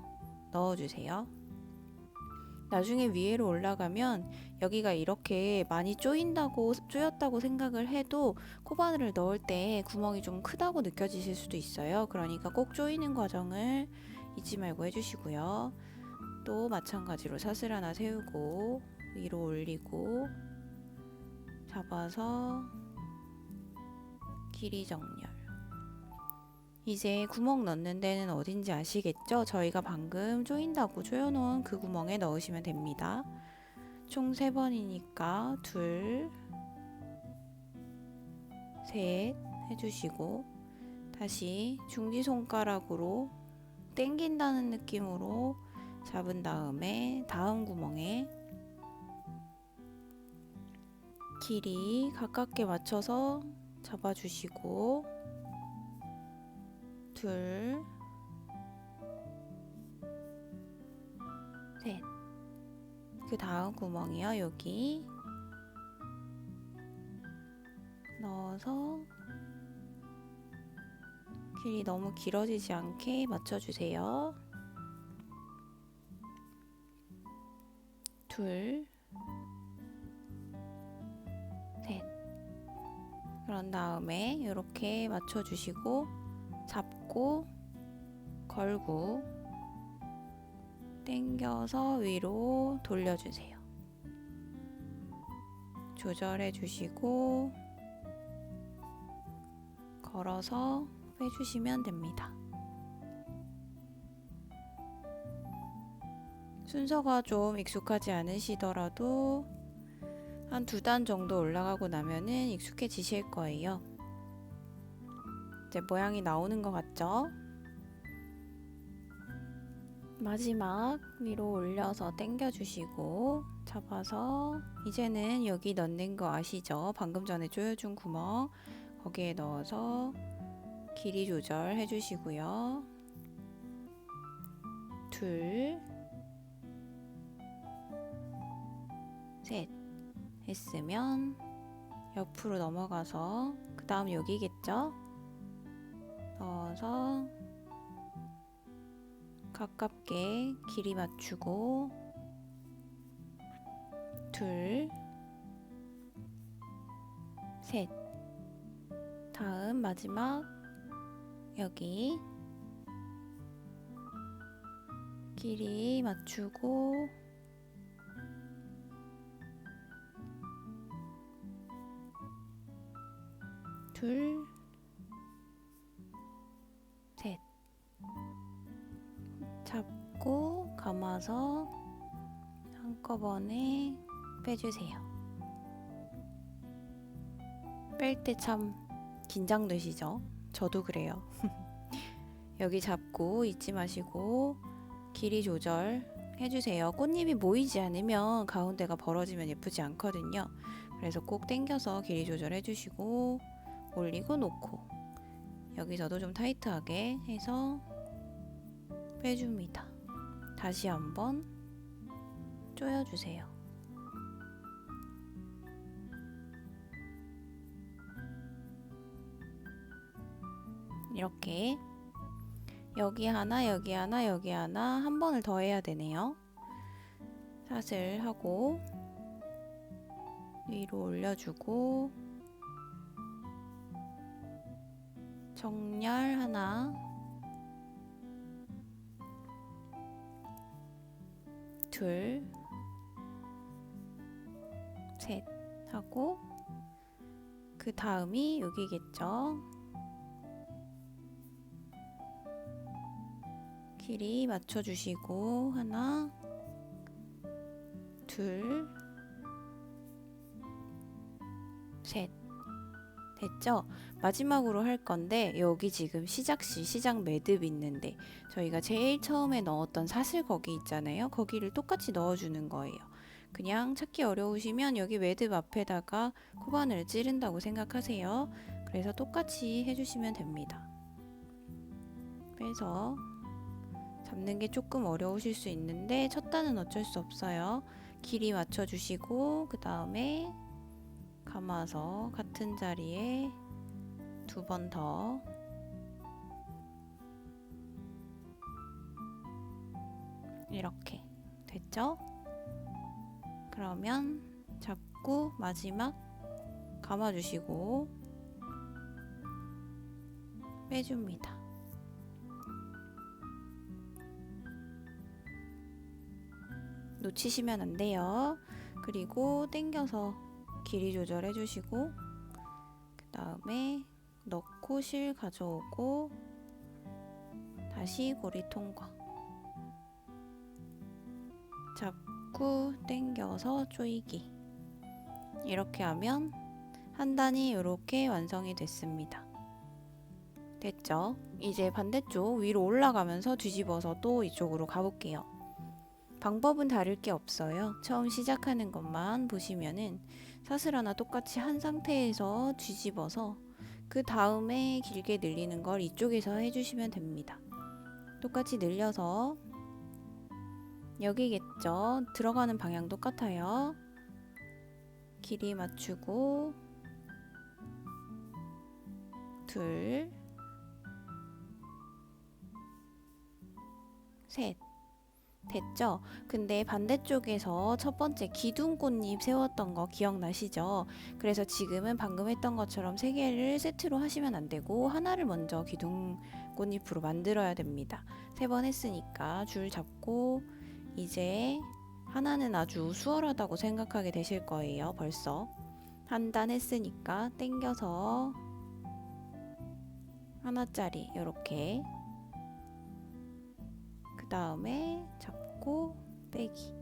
넣어주세요. 나중에 위로 올라가면 여기가 이렇게 많이 조였다고 생각을 해도 코바늘을 넣을 때 구멍이 좀 크다고 느껴지실 수도 있어요. 그러니까 꼭 조이는 과정을 잊지 말고 해주시고요. 또 마찬가지로 사슬 하나 세우고 위로 올리고 잡아서 길이 정렬. 이제 구멍 넣는 데는 어딘지 아시겠죠? 저희가 방금 조인다고 조여놓은 그 구멍에 넣으시면 됩니다. 총 3번이니까 2, 3 해주시고 다시 중지손가락으로 당긴다는 느낌으로 잡은 다음에 다음 구멍에 길이 가깝게 맞춰서 잡아주시고 2, 3. 그 다음 구멍이요. 여기 넣어서 길이 너무 길어지지 않게 맞춰주세요. 2, 3. 그런 다음에 이렇게 맞춰주시고 잡고 걸고 당겨서 위로 돌려주세요. 조절해 주시고 걸어서 빼주시면 됩니다. 순서가 좀 익숙하지 않으시더라도 한 2단 정도 올라가고 나면은 익숙해지실 거예요. 이제 모양이 나오는 것 같죠? 마지막 위로 올려서 당겨주시고 잡아서 이제는 여기 넣는 거 아시죠? 방금 전에 조여준 구멍 거기에 넣어서 길이 조절 해주시고요. 둘, 셋 했으면 옆으로 넘어가서 그 다음 여기겠죠? 넣어서 가깝게 길이 맞추고 둘, 셋. 다음 마지막 여기 길이 맞추고 둘, 셋. 잡고 감아서 한꺼번에 빼주세요. 뺄 때 참 긴장되시죠? 저도 그래요. 여기 잡고 잊지 마시고 길이 조절 해주세요. 꽃잎이 모이지 않으면 가운데가 벌어지면 예쁘지 않거든요. 그래서 꼭 당겨서 길이 조절 해주시고 올리고 놓고 여기서도 좀 타이트하게 해서 빼줍니다. 다시 한번 조여주세요. 이렇게 여기 하나, 여기 하나, 여기 하나 한 번을 더 해야 되네요. 샷을 하고 위로 올려주고 정렬 하나, 둘, 셋 하고 그 다음이 여기겠죠. 길이 맞춰주시고 하나, 둘, 셋. 됐죠? 마지막으로 할 건데 여기 지금 시작시 시작 매듭 있는데 저희가 제일 처음에 넣었던 사슬 거기 있잖아요. 거기를 똑같이 넣어주는 거예요. 그냥 찾기 어려우시면 여기 매듭 앞에다가 코바늘을 찌른다고 생각하세요. 그래서 똑같이 해주시면 됩니다. 빼서 잡는 게 조금 어려우실 수 있는데 첫 단은 어쩔 수 없어요. 길이 맞춰주시고 그 다음에 감아서 같은 자리에 두 번 더 이렇게 됐죠? 그러면 잡고 마지막 감아주시고 빼줍니다. 놓치시면 안 돼요. 그리고 당겨서 길이 조절해 주시고 그 다음에 넣고 실 가져오고 다시 고리 통과 잡고 당겨서 조이기 이렇게 하면 한 단이 이렇게 완성이 됐습니다. 됐죠? 이제 반대쪽 위로 올라가면서 뒤집어서 또 이쪽으로 가볼게요. 방법은 다를 게 없어요. 처음 시작하는 것만 보시면은 사슬 하나 똑같이 한 상태에서 뒤집어서 그 다음에 길게 늘리는 걸 이쪽에서 해주시면 됩니다. 똑같이 늘려서 여기겠죠? 들어가는 방향 똑같아요. 길이 맞추고 둘, 셋. 됐죠? 근데 반대쪽에서 첫 번째 기둥꽃잎 세웠던 거 기억나시죠? 그래서 지금은 방금 했던 것처럼 세 개를 세트로 하시면 안 되고 하나를 먼저 기둥꽃잎으로 만들어야 됩니다. 세 번 했으니까 줄 잡고 이제 하나는 아주 수월하다고 생각하게 되실 거예요. 벌써 한 단 했으니까 당겨서 하나짜리 이렇게 그 다음에 잡고 빼기.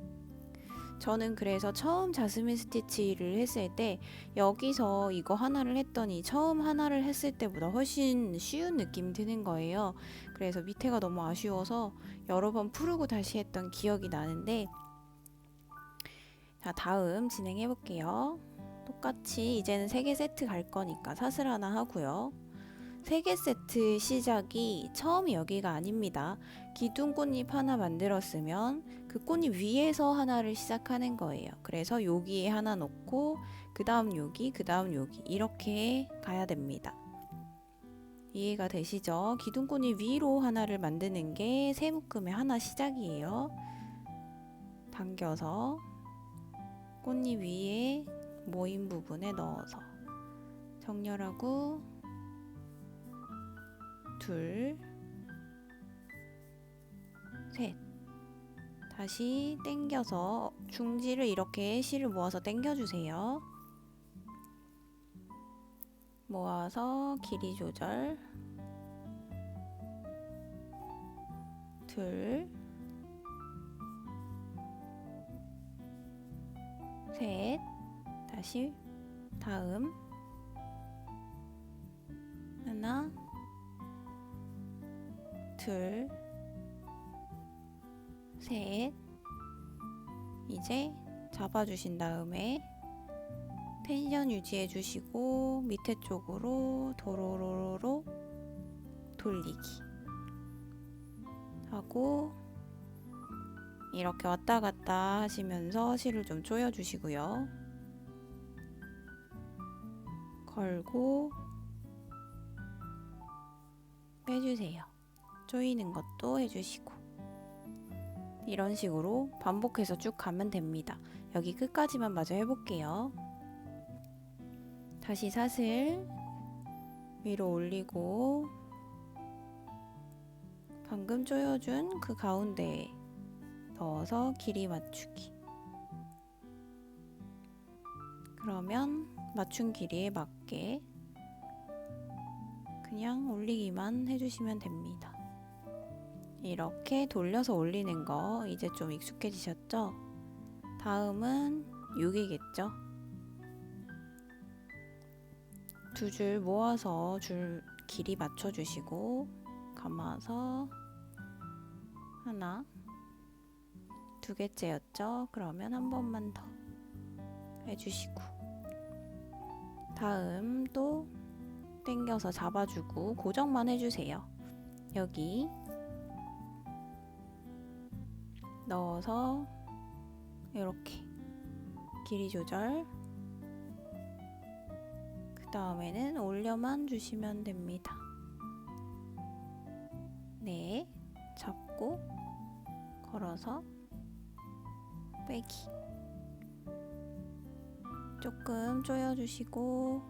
저는 그래서 처음 자스민 스티치를 했을 때 여기서 이거 하나를 했더니 처음 하나를 했을 때보다 훨씬 쉬운 느낌이 드는 거예요. 그래서 밑에가 너무 아쉬워서 여러 번 풀고 다시 했던 기억이 나는데 자, 다음 진행해 볼게요. 똑같이 이제는 3개 세트 갈 거니까 사슬 하나 하고요. 3개 세트 시작이 처음이 여기가 아닙니다. 기둥 꽃잎 하나 만들었으면 그 꽃잎 위에서 하나를 시작하는 거예요. 그래서 여기에 하나 놓고 그 다음 여기, 그 다음 여기 이렇게 가야 됩니다. 이해가 되시죠? 기둥 꽃잎 위로 하나를 만드는 게 세 묶음의 하나 시작이에요. 당겨서 꽃잎 위에 모인 부분에 넣어서 정렬하고 둘, 셋. 다시 당겨서 중지를 이렇게 실을 모아서 당겨주세요. 모아서 길이 조절. 둘, 셋. 다시 다음 하나, 둘, 셋. 이제 잡아주신 다음에 텐션 유지해 주시고 밑에 쪽으로 도로로로 돌리기 하고 이렇게 왔다 갔다 하시면서 실을 좀 조여 주시고요. 걸고 빼주세요. 조이는 것도 해주시고 이런 식으로 반복해서 쭉 가면 됩니다. 여기 끝까지만 마저 해볼게요. 다시 사슬 위로 올리고 방금 조여준 그 가운데에 넣어서 길이 맞추기. 그러면 맞춘 길이에 맞게 그냥 올리기만 해주시면 됩니다. 이렇게 돌려서 올리는 거 이제 좀 익숙해지셨죠? 다음은 6이겠죠? 두 줄 모아서 줄 길이 맞춰주시고 감아서 하나, 두 개째였죠? 그러면 한 번만 더 해주시고 다음 또 당겨서 잡아주고 고정만 해주세요. 여기 넣어서 이렇게 길이 조절. 그 다음에는 올려만 주시면 됩니다. 네, 잡고 걸어서 빼기. 조금 조여주시고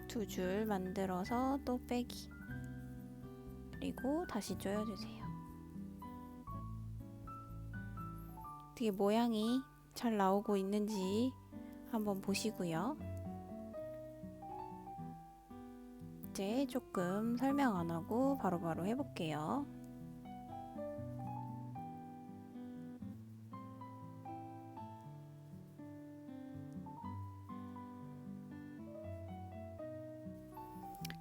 두 줄 만들어서 또 빼기. 그리고 다시 조여주세요. 어떻게 모양이 잘 나오고 있는지 한번 보시고요. 이제 조금 설명 안 하고 바로바로 해볼게요.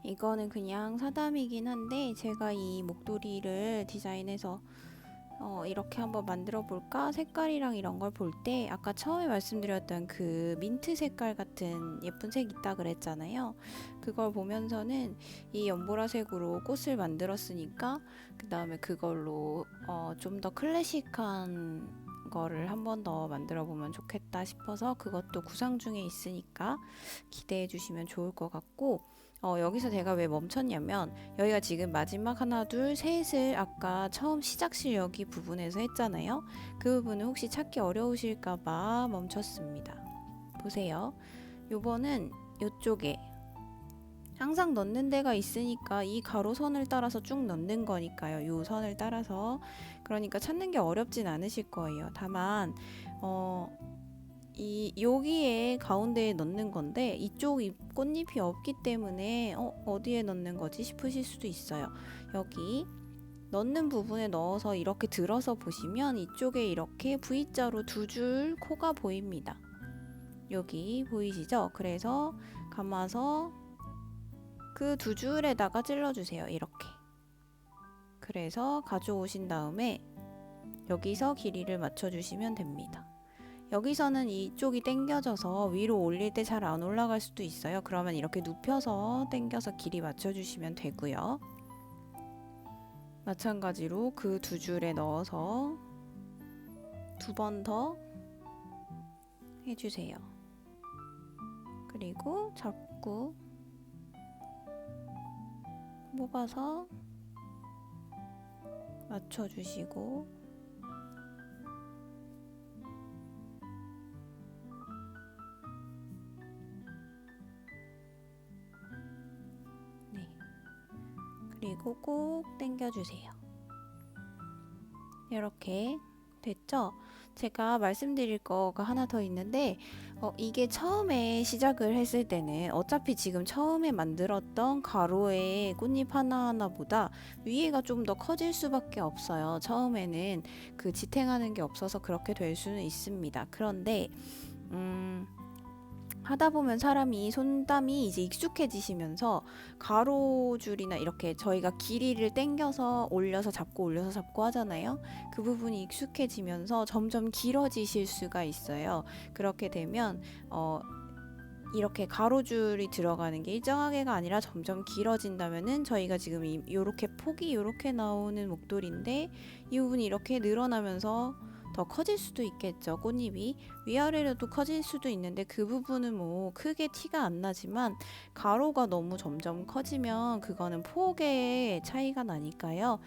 이거는 그냥 사담이긴 한데 제가 이 목도리를 디자인해서 이렇게 한번 만들어 볼까? 색깔이랑 이런 걸 볼 때 아까 처음에 말씀드렸던 그 민트 색깔 같은 예쁜 색 있다 그랬잖아요. 그걸 보면서는 이 연보라색으로 꽃을 만들었으니까 그 다음에 그걸로 좀 더 클래식한 거를 한 번 더 만들어 보면 좋겠다 싶어서 그것도 구상 중에 있으니까 기대해 주시면 좋을 것 같고 여기서 제가 왜 멈췄냐면 여기가 지금 마지막 하나 둘 셋을 아까 처음 시작실 여기 부분에서 했잖아요. 그 부분은 혹시 찾기 어려우실까봐 멈췄습니다. 보세요. 요번은 요쪽에 항상 넣는 데가 있으니까 이 가로선을 따라서 쭉 넣는 거니까요. 요 선을 따라서 그러니까 찾는 게 어렵진 않으실 거예요. 다만 여기에 가운데에 넣는 건데 이쪽 꽃잎이 없기 때문에 어디에 넣는 거지 싶으실 수도 있어요. 여기 넣는 부분에 넣어서 이렇게 들어서 보시면 이쪽에 이렇게 V자로 두 줄 코가 보입니다. 여기 보이시죠? 그래서 감아서 그 두 줄에다가 찔러주세요. 이렇게. 그래서 가져오신 다음에 여기서 길이를 맞춰주시면 됩니다. 여기서는 이쪽이 당겨져서 위로 올릴 때 잘 안 올라갈 수도 있어요. 그러면 이렇게 눕혀서 당겨서 길이 맞춰주시면 되고요. 마찬가지로 그 두 줄에 넣어서 두 번 더 해주세요. 그리고 잡고 뽑아서 맞춰주시고, 네, 그리고 꼭 당겨주세요. 이렇게 됐죠? 제가 말씀드릴 거가 하나 더 있는데, 이게 처음에 시작을 했을 때는 어차피 지금 처음에 만들었던 가로의 꽃잎 하나하나보다 위에가 좀 더 커질 수밖에 없어요. 처음에는 그 지탱하는 게 없어서 그렇게 될 수는 있습니다. 그런데 하다 보면 사람이 손땀이 이제 익숙해지시면서 가로줄이나 이렇게 저희가 길이를 당겨서 올려서 잡고 하잖아요. 그 부분이 익숙해지면서 점점 길어지실 수가 있어요. 그렇게 되면 이렇게 가로줄이 들어가는 게 일정하게가 아니라 점점 길어진다면은 저희가 지금 요렇게 폭이 요렇게 나오는 목도리인데 이 부분이 이렇게 늘어나면서 더 커질 수도 있겠죠. 꽃잎이 위아래로도 커질 수도 있는데 그 부분은 뭐 크게 티가 안 나지만 가로가 너무 점점 커지면 그거는 폭의 차이가 나니까요.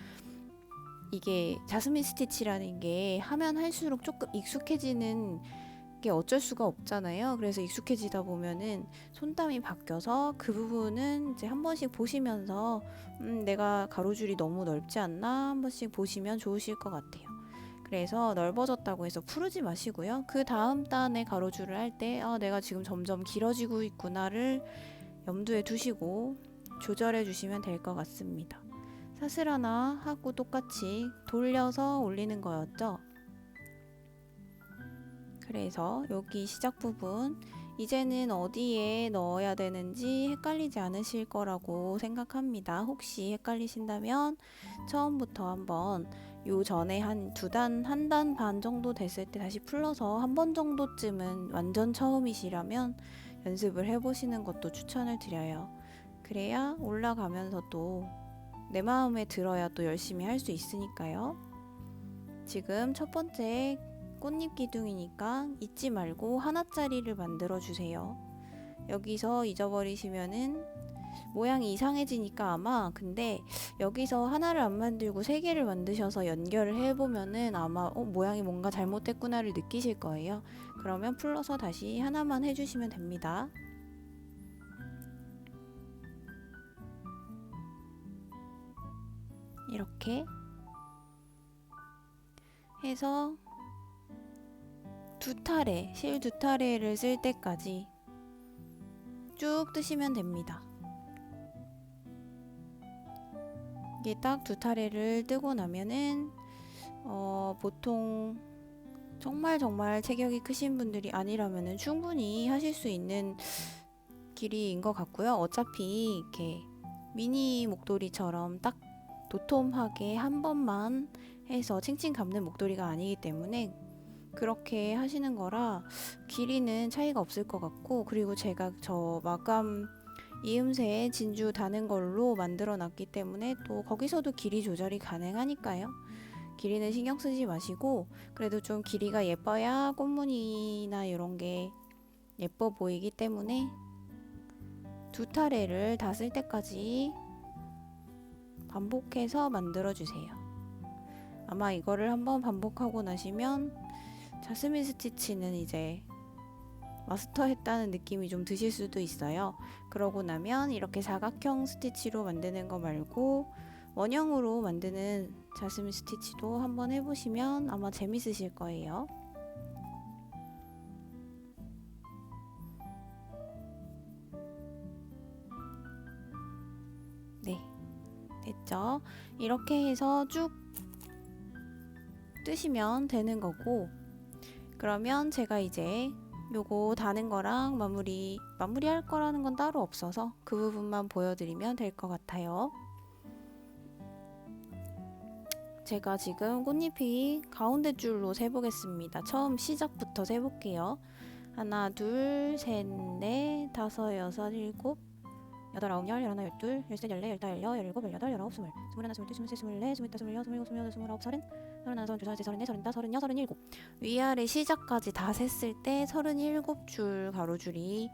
이게 자스민 스티치라는 게 하면 할수록 조금 익숙해지는 게 어쩔 수가 없잖아요. 그래서 익숙해지다 보면은 손땀이 바뀌어서 그 부분은 이제 한 번씩 보시면서 내가 가로줄이 너무 넓지 않나 한 번씩 보시면 좋으실 것 같아요. 그래서 넓어졌다고 해서 풀지 마시고요. 그 다음 단에 가로줄을 할 때 내가 지금 점점 길어지고 있구나를 염두에 두시고 조절해 주시면 될 것 같습니다. 사슬 하나 하고 똑같이 돌려서 올리는 거였죠. 그래서 여기 시작 부분 이제는 어디에 넣어야 되는지 헷갈리지 않으실 거라고 생각합니다. 혹시 헷갈리신다면 처음부터 한번 요 전에 한 한 단 반 정도 됐을 때 다시 풀러서 한 번 정도쯤은 완전 처음이시라면 연습을 해보시는 것도 추천을 드려요. 그래야 올라가면서 또 내 마음에 들어야 또 열심히 할 수 있으니까요. 지금 첫 번째 꽃잎 기둥이니까 잊지 말고 하나짜리를 만들어 주세요. 여기서 잊어버리시면은 모양이 이상해지니까 아마 근데 여기서 하나를 안 만들고 세 개를 만드셔서 연결을 해보면은 아마 모양이 뭔가 잘못됐구나를 느끼실 거예요. 그러면 풀러서 다시 하나만 해주시면 됩니다. 이렇게 해서 실 두 타래를 쓸 때까지 쭉 뜨시면 됩니다. 이게 딱 두 타래를 뜨고 나면은 보통 정말 체격이 크신 분들이 아니라면은 충분히 하실 수 있는 길이인 것 같고요. 어차피 이렇게 미니 목도리처럼 딱 도톰하게 한 번만 해서 칭칭 감는 목도리가 아니기 때문에 그렇게 하시는 거라 길이는 차이가 없을 것 같고, 그리고 제가 저 마감 이음새 진주 다는 걸로 만들어 놨기 때문에 또 거기서도 길이 조절이 가능하니까요. 길이는 신경 쓰지 마시고 그래도 좀 길이가 예뻐야 꽃무늬나 이런 게 예뻐 보이기 때문에 두 타래를 다 쓸 때까지 반복해서 만들어 주세요. 아마 이거를 한번 반복하고 나시면 자스민 스티치는 이제 마스터했다는 느낌이 좀 드실 수도 있어요. 그러고 나면 이렇게 사각형 스티치로 만드는 거 말고 원형으로 만드는 자스민 스티치도 한번 해보시면 아마 재밌으실 거예요. 네, 됐죠? 이렇게 해서 쭉 뜨시면 되는 거고, 그러면 제가 이제 요거 다는 거랑 마무리할 거라는 건 따로 없어서 그 부분만 보여드리면 될 것 같아요. 제가 지금 꽃잎이 가운데 줄로 세보겠습니다. 처음 시작부터 세볼게요. 하나, 둘, 셋, 넷, 다섯, 여섯, 일곱, 여덟, 아홉, 열, 열하나, 열둘, 열셋, 열넷, 열다, 열여, 열일곱, 열여덟, 열아홉, 스물, 스물하나, 스물둘, 스물셋, 스물넷, 스물다섯, 스물여섯, 스물일곱, 스물여덟, 스물아홉, 서른, 서른하나, 서른둘, 서른셋, 서른넷, 서른다, 서른여섯, 서른일곱. 위아래 시작까지 다 셌을 때 37줄 가로줄이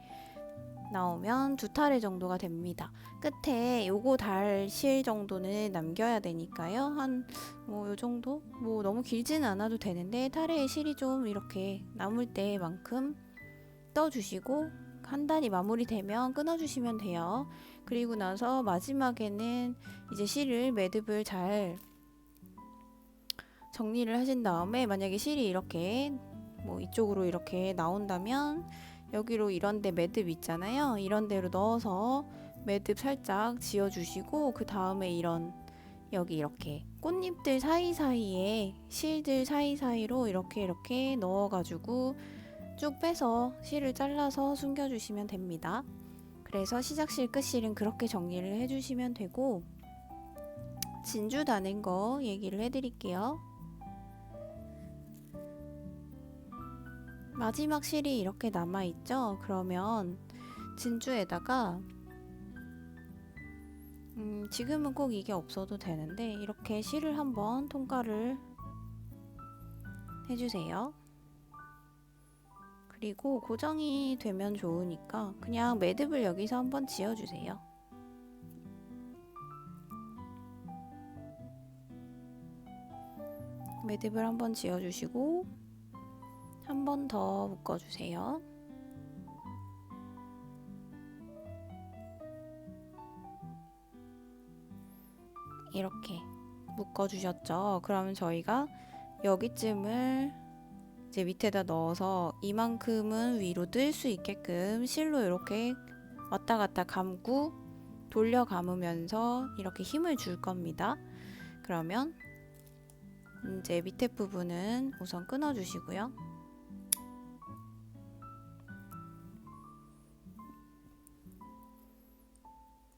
나오면 두 타래 정도가 됩니다. 끝에 요거 달 실 정도는 남겨야 되니까요. 한 요 정도? 뭐 너무 길지는 않아도 되는데 타래의 실이 좀 이렇게 남을 때만큼 떠주시고 한 단이 마무리되면 끊어주시면 돼요. 그리고 나서 마지막에는 이제 실을 매듭을 잘 정리를 하신 다음에 만약에 실이 이렇게 뭐 이쪽으로 이렇게 나온다면 여기로 이런데 매듭 있잖아요. 이런 데로 넣어서 매듭 살짝 지어주시고 그 다음에 이런 여기 이렇게 꽃잎들 사이사이에 실들 사이사이로 이렇게 넣어가지고 쭉 빼서 실을 잘라서 숨겨주시면 됩니다. 그래서 시작실 끝실은 그렇게 정리를 해주시면 되고 진주 다는 거 얘기를 해드릴게요. 마지막 실이 이렇게 남아있죠? 그러면 진주에다가 지금은 꼭 이게 없어도 되는데 이렇게 실을 한번 통과를 해주세요. 그리고 고정이 되면 좋으니까 그냥 매듭을 여기서 한번 지어주세요. 매듭을 한번 지어주시고 한 번 더 묶어주세요. 이렇게 묶어주셨죠? 그러면 저희가 여기쯤을 이제 밑에다 넣어서 이만큼은 위로 뜰 수 있게끔 실로 이렇게 왔다 갔다 감고 돌려 감으면서 이렇게 힘을 줄 겁니다. 그러면 이제 밑에 부분은 우선 끊어 주시고요.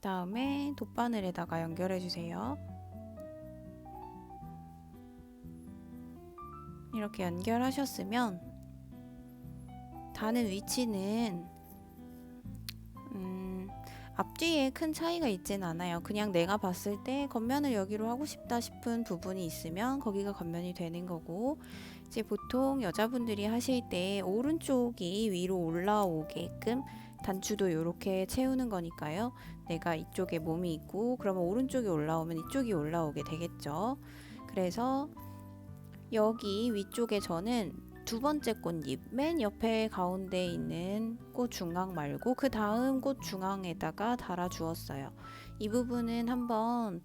다음에 돗바늘에다가 연결해 주세요. 이렇게 연결하셨으면 다는 위치는 앞뒤에 큰 차이가 있진 않아요. 그냥 내가 봤을 때 겉면을 여기로 하고 싶다 싶은 부분이 있으면 거기가 겉면이 되는 거고, 이제 보통 여자분들이 하실 때 오른쪽이 위로 올라오게끔 단추도 이렇게 채우는 거니까요. 내가 이쪽에 몸이 있고 그러면 오른쪽이 올라오면 이쪽이 올라오게 되겠죠. 그래서 여기 위쪽에 저는 두 번째 꽃잎 맨 옆에 가운데 있는 꽃 중앙 말고 그 다음 꽃 중앙에다가 달아 주었어요. 이 부분은 한번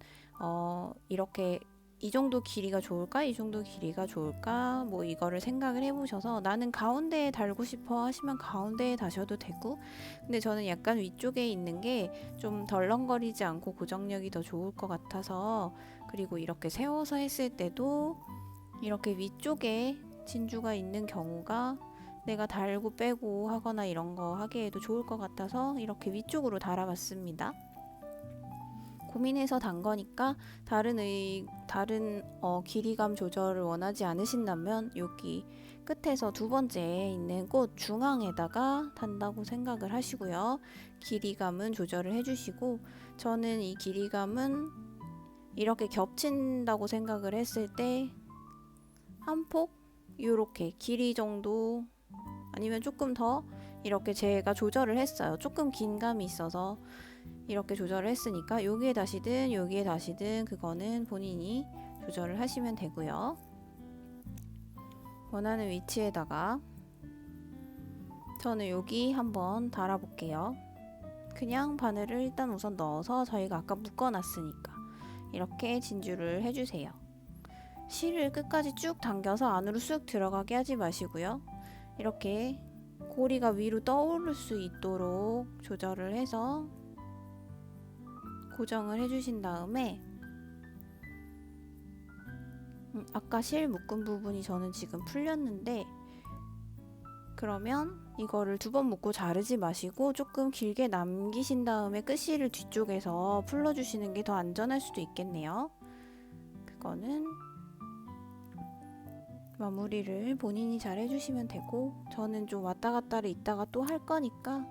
이렇게 이 정도 길이가 좋을까? 이 정도 길이가 좋을까? 뭐 이거를 생각을 해보셔서 나는 가운데에 달고 싶어 하시면 가운데에 다셔도 되고, 근데 저는 약간 위쪽에 있는 게 좀 덜렁거리지 않고 고정력이 더 좋을 것 같아서, 그리고 이렇게 세워서 했을 때도 이렇게 위쪽에 진주가 있는 경우가 내가 달고 빼고 하거나 이런 거 하기에도 좋을 것 같아서 이렇게 위쪽으로 달아봤습니다. 고민해서 단 거니까 다른 길이감 조절을 원하지 않으신다면 여기 끝에서 두 번째에 있는 꽃 중앙에다가 단다고 생각을 하시고요. 길이감은 조절을 해주시고, 저는 이 길이감은 이렇게 겹친다고 생각을 했을 때 한 폭 요렇게 길이 정도 아니면 조금 더 이렇게 제가 조절을 했어요. 조금 긴 감이 있어서 이렇게 조절을 했으니까 여기에 다시든 여기에 다시든 그거는 본인이 조절을 하시면 되고요. 원하는 위치에다가 저는 여기 한번 달아볼게요. 그냥 바늘을 일단 우선 넣어서 저희가 아까 묶어놨으니까 이렇게 진주를 해주세요. 실을 끝까지 쭉 당겨서 안으로 쑥 들어가게 하지 마시고요. 이렇게 고리가 위로 떠오를 수 있도록 조절을 해서 고정을 해주신 다음에 아까 실 묶은 부분이 저는 지금 풀렸는데, 그러면 이거를 두 번 묶고 자르지 마시고 조금 길게 남기신 다음에 끝실을 뒤쪽에서 풀러주시는 게 더 안전할 수도 있겠네요. 그거는 마무리를 본인이 잘 해주시면 되고, 저는 좀 왔다 갔다를 이따가 또 할 거니까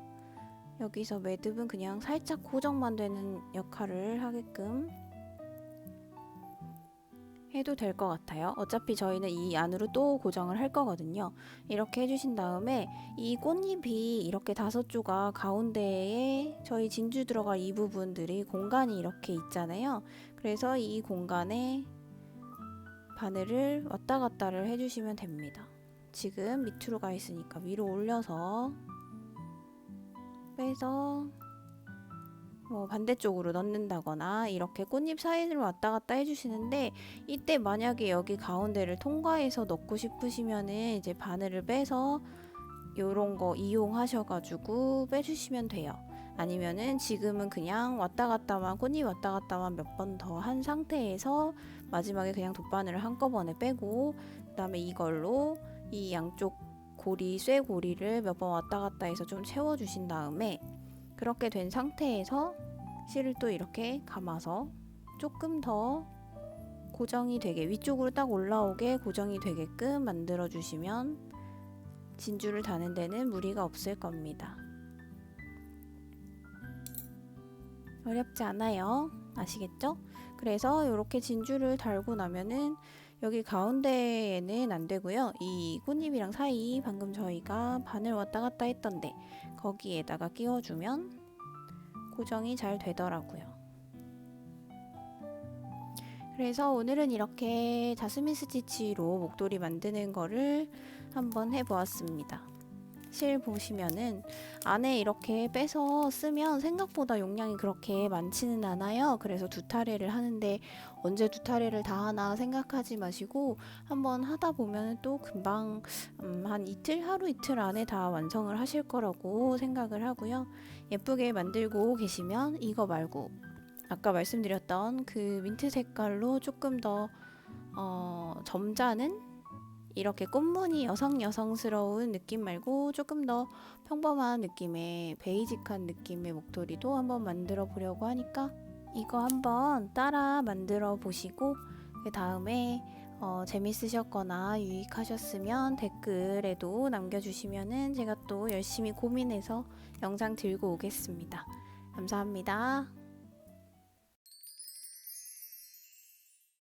여기서 매듭은 그냥 살짝 고정만 되는 역할을 하게끔 해도 될 것 같아요. 어차피 저희는 이 안으로 또 고정을 할 거거든요. 이렇게 해주신 다음에 이 꽃잎이 이렇게 5조각 가운데에 저희 진주 들어갈 이 부분들이 공간이 이렇게 있잖아요. 그래서 이 공간에 바늘을 왔다 갔다를 해주시면 됩니다. 지금 밑으로 가 있으니까 위로 올려서 빼서 반대쪽으로 넣는다거나 이렇게 꽃잎 사이를 왔다 갔다 해주시는데, 이때 만약에 여기 가운데를 통과해서 넣고 싶으시면은 이제 바늘을 빼서 요런 거 이용하셔가지고 빼주시면 돼요. 아니면은 지금은 그냥 왔다 갔다만, 꽃잎 왔다 갔다만 몇 번 더 한 상태에서 마지막에 그냥 돗바늘을 한꺼번에 빼고, 그 다음에 이걸로 이 양쪽 고리, 쇠고리를 몇 번 왔다 갔다 해서 좀 채워주신 다음에, 그렇게 된 상태에서 실을 또 이렇게 감아서 조금 더 고정이 되게, 위쪽으로 딱 올라오게 고정이 되게끔 만들어 주시면 진주를 다는 데는 무리가 없을 겁니다. 어렵지 않아요. 아시겠죠? 그래서 이렇게 진주를 달고 나면은 여기 가운데에는 안 되고요. 이 꽃잎이랑 사이 방금 저희가 바늘 왔다 갔다 했던데 거기에다가 끼워주면 고정이 잘 되더라고요. 그래서 오늘은 이렇게 자스민 스티치로 목도리 만드는 거를 한번 해보았습니다. 실 보시면은 안에 이렇게 빼서 쓰면 생각보다 용량이 그렇게 많지는 않아요. 그래서 2타래를 하는데 언제 2타래를 다 하나 생각하지 마시고 한번 하다 보면 또 금방 한 이틀, 하루 이틀 안에 다 완성을 하실 거라고 생각을 하고요. 예쁘게 만들고 계시면 이거 말고 아까 말씀드렸던 그 민트 색깔로 조금 더 점잖은 이렇게 꽃무늬 여성스러운 느낌 말고 조금 더 평범한 느낌의 베이직한 느낌의 목도리도 한번 만들어 보려고 하니까 이거 한번 따라 만들어 보시고, 그 다음에 재밌으셨거나 유익하셨으면 댓글에도 남겨주시면은 제가 또 열심히 고민해서 영상 들고 오겠습니다. 감사합니다.